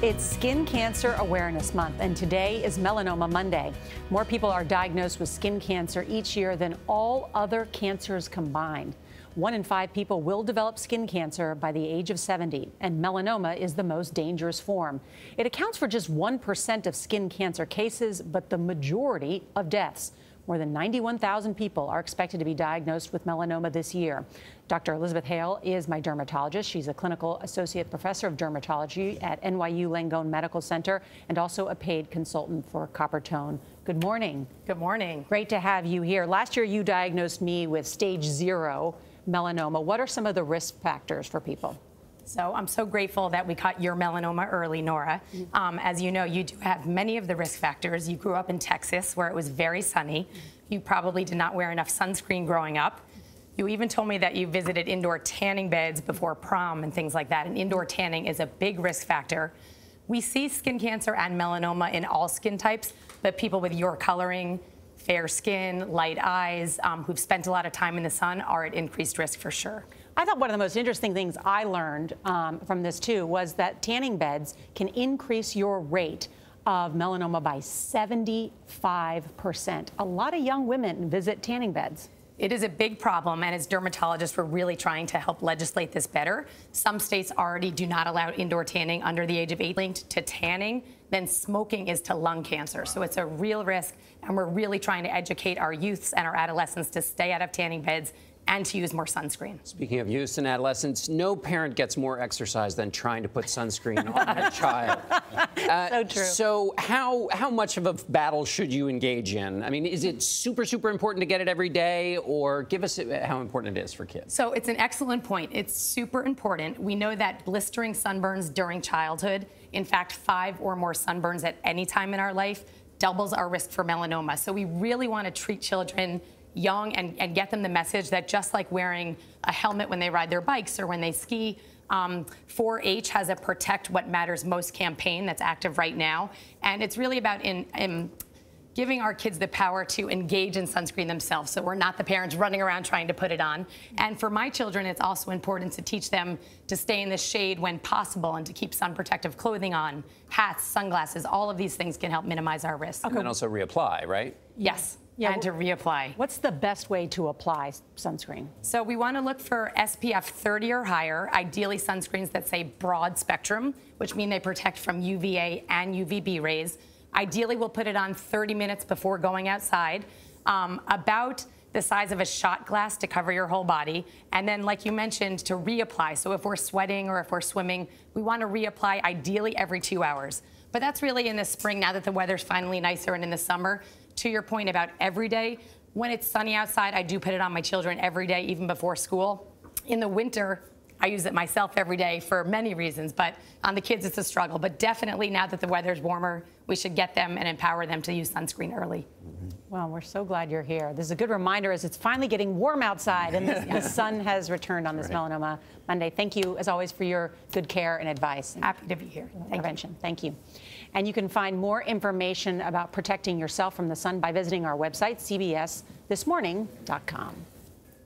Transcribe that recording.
It's Skin Cancer Awareness Month, and today is Melanoma Monday. More people are diagnosed with skin cancer each year than all other cancers combined. 1 in 5 people will develop skin cancer by the age of 70, and melanoma is the most dangerous form. It accounts for just 1% of skin cancer cases, but the majority of deaths. More than 91,000 people are expected to be diagnosed with melanoma this year. Dr. Elizabeth Hale is my dermatologist. She's a clinical associate professor of dermatology at NYU Langone Medical Center and also a paid consultant for Coppertone. Good morning. Good morning. Great to have you here. Last year, you diagnosed me with stage 0 melanoma. What are some of the risk factors for people? So I'm so grateful that we caught your melanoma early, Norah. As you know, you do have many of the risk factors. You grew up in Texas, where it was very sunny. You probably did not wear enough sunscreen growing up. You even told me that you visited indoor tanning beds before prom and things like that, and indoor tanning is a big risk factor. We see skin cancer and melanoma in all skin types, but people with your coloring, fair skin, light eyes, who've spent a lot of time in the sun are at increased risk for sure. I thought one of the most interesting things I learned from this, too, was that tanning beds can increase your rate of melanoma by 75%. A lot of young women visit tanning beds. It is a big problem, and as dermatologists, we're really trying to help legislate this better. Some states already do not allow indoor tanning under the age of 8 linked to tanning. Then smoking is to lung cancer. So it's a real risk, and we're really trying to educate our youths and our adolescents to stay out of tanning beds and to use more sunscreen. Speaking of youth and adolescents, no parent gets more exercise than trying to put sunscreen on a child. So true. So how much of a battle should you engage in? I mean, is it super, super important to get it every day, or give us how important it is for kids? So it's an excellent point. It's super important. We know that blistering sunburns during childhood, in fact, 5 or more sunburns at any time in our life, doubles our risk for melanoma. So we really want to treat children young and get them the message that just like wearing a helmet when they ride their bikes or when they ski, 4-H has a Protect What Matters Most campaign that's active right now. And it's really about giving our kids the power to engage in sunscreen themselves, so we're not the parents running around trying to put it on. And for my children, it's also important to teach them to stay in the shade when possible and to keep sun protective clothing on, hats, sunglasses, all of these things can help minimize our risk. Okay. And also reapply, right? Yes. Yeah, and to reapply. What's the best way to apply sunscreen? So we want to look for SPF 30 or higher, ideally sunscreens that say broad spectrum, which mean they protect from UVA and UVB rays. Ideally, we'll put it on 30 minutes before going outside, about the size of a shot glass to cover your whole body. And then, like you mentioned, to reapply. So if we're sweating or if we're swimming, we want to reapply ideally every 2 hours. But that's really in the spring, now that the weather's finally nicer, and in the summer. To your point about every day, when it's sunny outside, I do put it on my children every day, even before school. In the winter, I use it myself every day for many reasons, but on the kids, it's a struggle. But definitely now that the weather's warmer, we should get them and empower them to use sunscreen early. Well, we're so glad you're here. This is a good reminder as it's finally getting warm outside and the sun has returned on this Melanoma Monday. Thank you, as always, for your good care and advice. Happy to be here. Prevention. Thank you. And you can find more information about protecting yourself from the sun by visiting our website, cbsthismorning.com.